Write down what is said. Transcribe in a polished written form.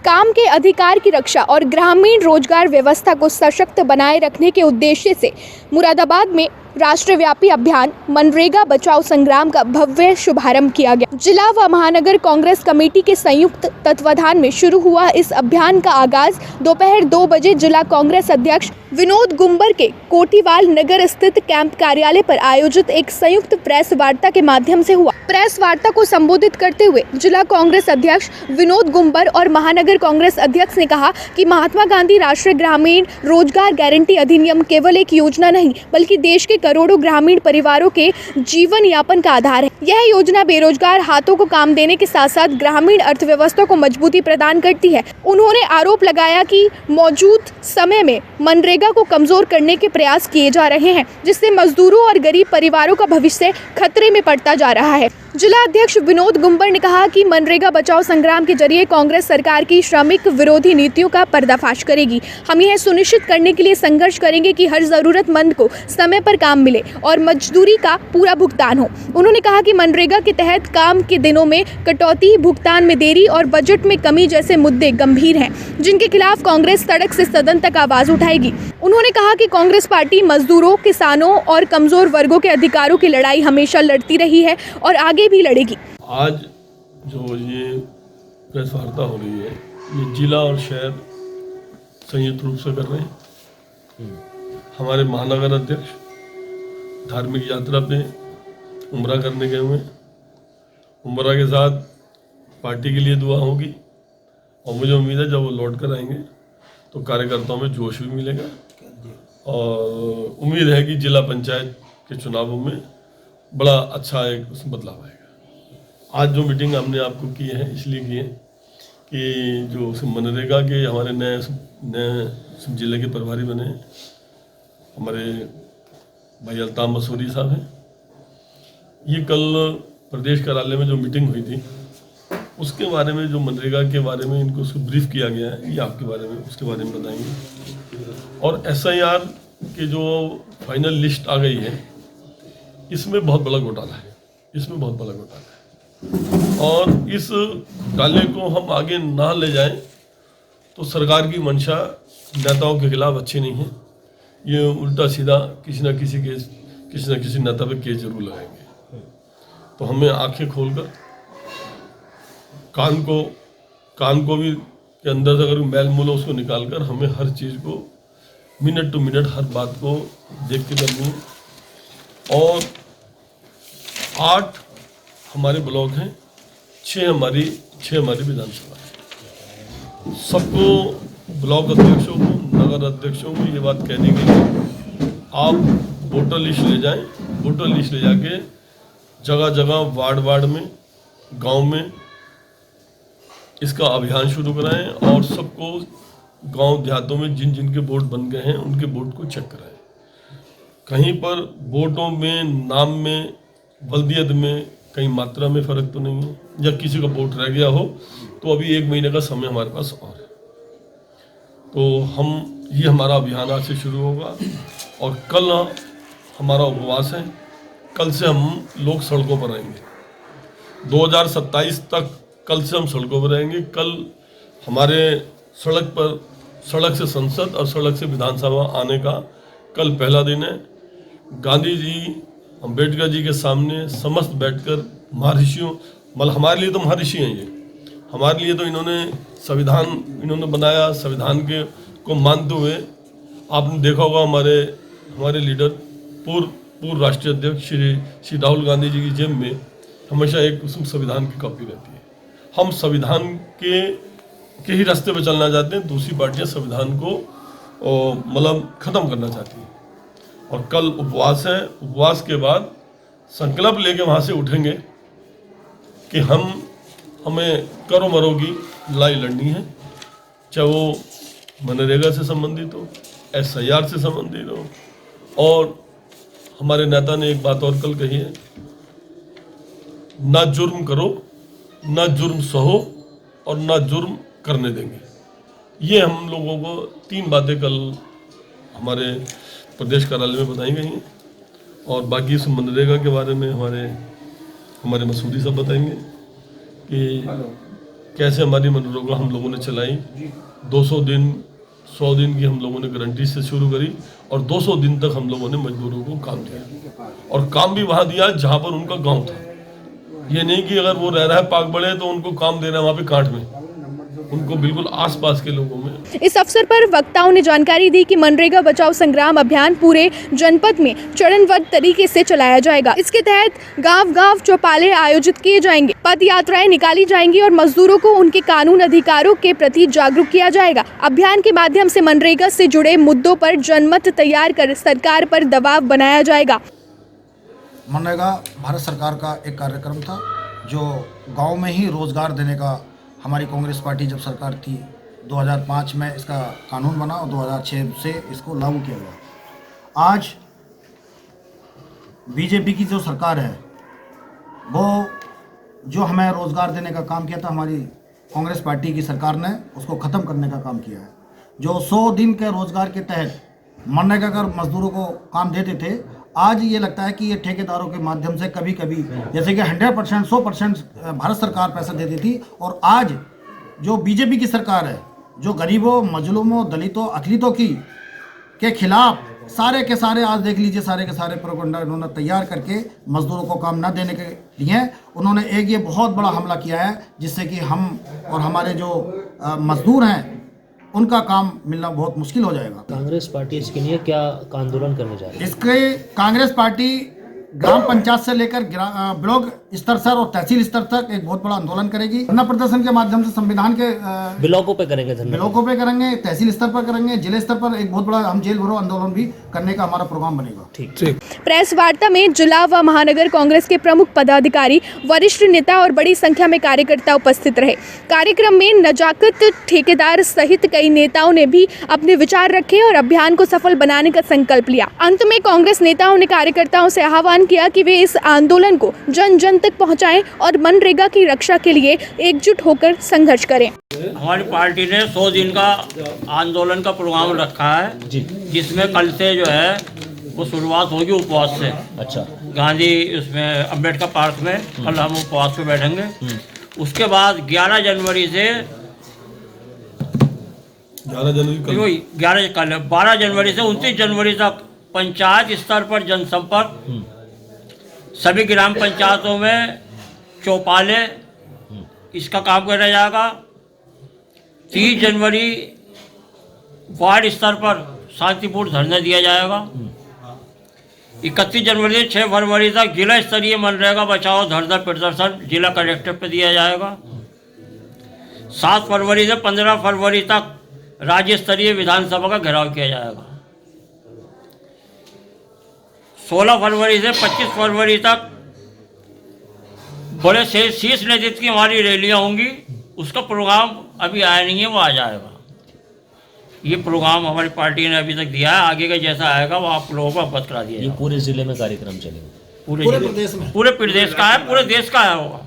काम के अधिकार की रक्षा और ग्रामीण रोजगार व्यवस्था को सशक्त बनाए रखने के उद्देश्य से मुरादाबाद में राष्ट्रव्यापी अभियान मनरेगा बचाओ संग्राम का भव्य शुभारंभ किया गया। जिला व महानगर कांग्रेस कमेटी के संयुक्त तत्वाधान में शुरू हुआ इस अभियान का आगाज दोपहर 2 बजे जिला कांग्रेस अध्यक्ष विनोद गुंबर के कोटीवाल नगर स्थित कैंप कार्यालय पर आयोजित एक संयुक्त प्रेस वार्ता के माध्यम से हुआ। प्रेस वार्ता को संबोधित करते हुए जिला कांग्रेस अध्यक्ष विनोद गुंबर और महानगर कांग्रेस अध्यक्ष ने कहा कि महात्मा गांधी राष्ट्रीय ग्रामीण रोजगार गारंटी अधिनियम केवल एक योजना नहीं बल्कि देश के करोड़ों ग्रामीण परिवारों के जीवन यापन का आधार है। यह योजना बेरोजगार हाथों को काम देने के साथ साथ ग्रामीण अर्थव्यवस्था को मजबूती प्रदान करती है। उन्होंने आरोप लगाया कि मौजूद समय में मनरेगा को कमजोर करने के प्रयास किए जा रहे हैं, जिससे मजदूरों और गरीब परिवारों का भविष्य खतरे में पड़ता जा रहा है। जिला अध्यक्ष विनोद गुंबर ने कहा कि मनरेगा बचाओ संग्राम के जरिए कांग्रेस सरकार की श्रमिक विरोधी नीतियों का पर्दाफाश करेगी। हम यह सुनिश्चित करने के लिए संघर्ष करेंगे कि हर जरूरतमंद को समय पर काम मिले और मजदूरी का पूरा भुगतान हो। उन्होंने कहा कि मनरेगा के तहत काम के दिनों में कटौती, भुगतान में देरी और बजट में कमी जैसे मुद्दे गंभीर हैं, जिनके खिलाफ कांग्रेस सड़क से सदन तक आवाज उठाएगी। उन्होंने कहा कि कांग्रेस पार्टी मजदूरों, किसानों और कमजोर वर्गों के अधिकारों की लड़ाई हमेशा लड़ती रही है और आगे भी लड़ेगी। आज जो ये प्रेस वार्ता हो रही है, ये जिला और शहर संयुक्त रूप से कर रहे हैं। हमारे महानगर अध्यक्ष धार्मिक यात्रा पे उम्रा करने गए हुए हैं। उम्रा के साथ पार्टी के लिए दुआ होगी और मुझे उम्मीद है जब वो लौट कर आएंगे तो कार्यकर्ताओं में जोश भी मिलेगा और उम्मीद है कि जिला पंचायत के चुनावों में बड़ा अच्छा एक बदलाव आएगा। आज जो मीटिंग हमने आपको की है इसलिए की है कि जो मनरेगा के हमारे नए जिले के प्रभारी बने हैं, हमारे भाई अल्ताफ मसूरी साहब हैं। ये कल प्रदेश कार्यालय में जो मीटिंग हुई थी उसके बारे में, जो मनरेगा के बारे में इनको ब्रीफ किया गया है, ये आपके बारे में उसके बारे में बताएंगे। और SIR की जो फाइनल लिस्ट आ गई है इसमें बहुत बड़ा घोटाला है, इसमें बहुत बड़ा घोटाला है और इस घोटाले को हम आगे ना ले जाएं तो सरकार की मंशा नेताओं के खिलाफ अच्छी नहीं है। ये उल्टा सीधा किसी न किसी नेता पे केस जरूर लगाएंगे। तो हमें आंखें खोलकर कान को भी के अंदर से अगर मैल मूल है उसको निकाल कर हमें हर चीज़ को मिनट टू मिनट हर बात को देख के करनी है। और 8 हमारे ब्लॉक हैं, 6 हमारी विधानसभा है। सबको ब्लॉक अध्यक्षों को, नगर अध्यक्षों को ये बात कहने के लिए आप वोटर लिस्ट ले जाएं। वोटर लिस्ट ले जाके जगह जगह वार्ड में, गांव में इसका अभियान शुरू कराएं और सबको गांव देहातों में जिन जिनके वोट बन गए हैं उनके वोट को चेक कराएं। कहीं पर वोटों में, नाम में, बल्दियत में कहीं मात्रा में फ़र्क तो नहीं है, या किसी का वोट रह गया हो तो अभी 1 महीने का समय हमारे पास और है। तो ये हमारा अभियान आज से शुरू होगा और कल हमारा उपवास है। कल से हम लोग सड़कों पर रहेंगे 2027 तक। कल से हम सड़कों पर रहेंगे। कल हमारे सड़क से संसद और सड़क से विधानसभा आने का कल पहला दिन है। गांधी जी, अम्बेडकर जी के सामने समस्त बैठकर महर्षियों, मतलब हमारे लिए तो महर्षि हैं ये, हमारे लिए तो इन्होंने संविधान बनाया। संविधान को मानते हुए आपने देखा होगा हमारे लीडर पूर्व राष्ट्रीय अध्यक्ष श्री राहुल गांधी जी की जेब में हमेशा एक संविधान की कॉपी रहती है। हम संविधान के ही रास्ते पर चलना चाहते हैं। दूसरी पार्टियां संविधान को मतलब ख़त्म करना चाहती हैं। और कल उपवास है। उपवास के बाद संकल्प लेके वहाँ से उठेंगे कि हमें करो मरो की लड़ाई लड़नी है, चाहे वो मनरेगा से संबंधित हो, SIR से संबंधित हो। और हमारे नेता ने एक बात और कल कही है, ना जुर्म करो, ना जुर्म सहो और ना जुर्म करने देंगे। ये हम लोगों को 3 बातें कल हमारे प्रदेश कार्यालय में बताई गई हैं। और बाकी इस मनरेगा के बारे में हमारे मसूरी साहब बताएंगे कि कैसे हमारी मनरेगा हम लोगों ने चलाई। 200 दिन 100 दिन की हम लोगों ने गारंटी से शुरू करी और 200 दिन तक हम लोगों ने मजदूरों को काम दिया और काम भी वहाँ दिया जहाँ पर उनका गांव था। ये नहीं कि अगर वो रह रहा है पाक बड़े तो उनको काम देना है वहाँ पे कांठ में, उनको बिल्कुल आसपास के लोगों में। इस अवसर पर वक्ताओं ने जानकारी दी कि मनरेगा बचाओ संग्राम अभियान पूरे जनपद में चरणबद्ध तरीके से चलाया जाएगा। इसके तहत गांव-गांव चौपाले आयोजित किए जाएंगे, पद यात्राएं निकाली जाएंगी और मजदूरों को उनके कानून अधिकारों के प्रति जागरूक किया जाएगा। अभियान के माध्यम से मनरेगा से जुड़े मुद्दों पर जनमत तैयार कर सरकार पर दबाव बनाया जाएगा। मनरेगा भारत सरकार का एक कार्यक्रम था जो गांव में ही रोजगार देने का। हमारी कांग्रेस पार्टी जब सरकार थी 2005 में इसका कानून बना और 2006 से इसको लागू किया गया। आज बीजेपी की जो सरकार है वो जो हमें रोज़गार देने का काम किया था, हमारी कांग्रेस पार्टी की सरकार ने उसको ख़त्म करने का काम किया है। जो 100 दिन के रोज़गार के तहत मनरेगा कर मजदूरों को काम देते थे, आज ये लगता है कि ये ठेकेदारों के माध्यम से कभी कभी जैसे कि 100% 100% भारत सरकार पैसा देती थी और आज जो बीजेपी की सरकार है जो गरीबों, मजलूमों, दलितों, अखिलितों के खिलाफ सारे के सारे आज देख लीजिए सारे के सारे प्रोपेगेंडा इन्होंने तैयार करके मजदूरों को काम न देने के लिए उन्होंने एक ये बहुत बड़ा हमला किया है जिससे कि हम और हमारे जो मजदूर हैं उनका काम मिलना बहुत मुश्किल हो जाएगा। कांग्रेस पार्टी इसके लिए क्या आंदोलन करने जा रही है? इसके कांग्रेस पार्टी ग्राम पंचायत से लेकर ब्लॉक स्तर से और तहसील स्तर तक एक बहुत बड़ा आंदोलन करेगी। धरना प्रदर्शन के माध्यम से संविधान के ब्लॉकों पे करेंगे, ब्लॉकों पे करेंगे, तहसील स्तर पर करेंगे, जिले स्तर पर एक बहुत बड़ा हम जेल भरो आंदोलन भी करने का हमारा प्रोग्राम बनेगा। ठीक। प्रेस वार्ता में जिला व महानगर कांग्रेस के प्रमुख पदाधिकारी, वरिष्ठ नेता और बड़ी संख्या में कार्यकर्ता उपस्थित रहे। कार्यक्रम में नजाकत ठेकेदार सहित कई नेताओं ने भी अपने विचार रखे और अभियान को सफल बनाने का संकल्प लिया। अंत में कांग्रेस नेताओं ने कार्यकर्ताओं से आह्वान किया कि वे इस आंदोलन को जन जन तक पहुंचाएं और मनरेगा की रक्षा के लिए एकजुट होकर संघर्ष करें। हमारी पार्टी ने 100 दिन का आंदोलन का प्रोग्राम रखा है जिसमें कल से जो है वो शुरुआत होगी उपवास से। अच्छा। गांधी उसमें अम्बेडकर पार्क में कल हम उपवास पे बैठेंगे। उसके बाद 11 जनवरी से 12 जनवरी से 29 जनवरी तक पंचायत स्तर पर जनसंपर्क, सभी ग्राम पंचायतों में चौपाले इसका काम किया जाएगा। 30 जनवरी वार्ड स्तर पर शांतिपूर्ण धरना दिया जाएगा। 31 जनवरी से 6 फरवरी तक जिला स्तरीय मनरेगा बचाओ धरना प्रदर्शन जिला कलेक्टर पर दिया जाएगा। 7 फरवरी से 15 फरवरी तक राज्य स्तरीय विधानसभा का घेराव किया जाएगा। 16 फरवरी से 25 फरवरी तक बड़े से शीर्ष नेतृत्व की हमारी रैलियां होंगी। उसका प्रोग्राम अभी आया नहीं है, वो आ जाएगा। ये प्रोग्राम हमारी पार्टी ने अभी तक दिया है, आगे का जैसा आएगा वो आप लोगों को अवगत करा दिया। ये पूरे जिले में कार्यक्रम चलेगा? पूरे प्रदेश में, पूरे प्रदेश का है, पूरे देश का है होगा।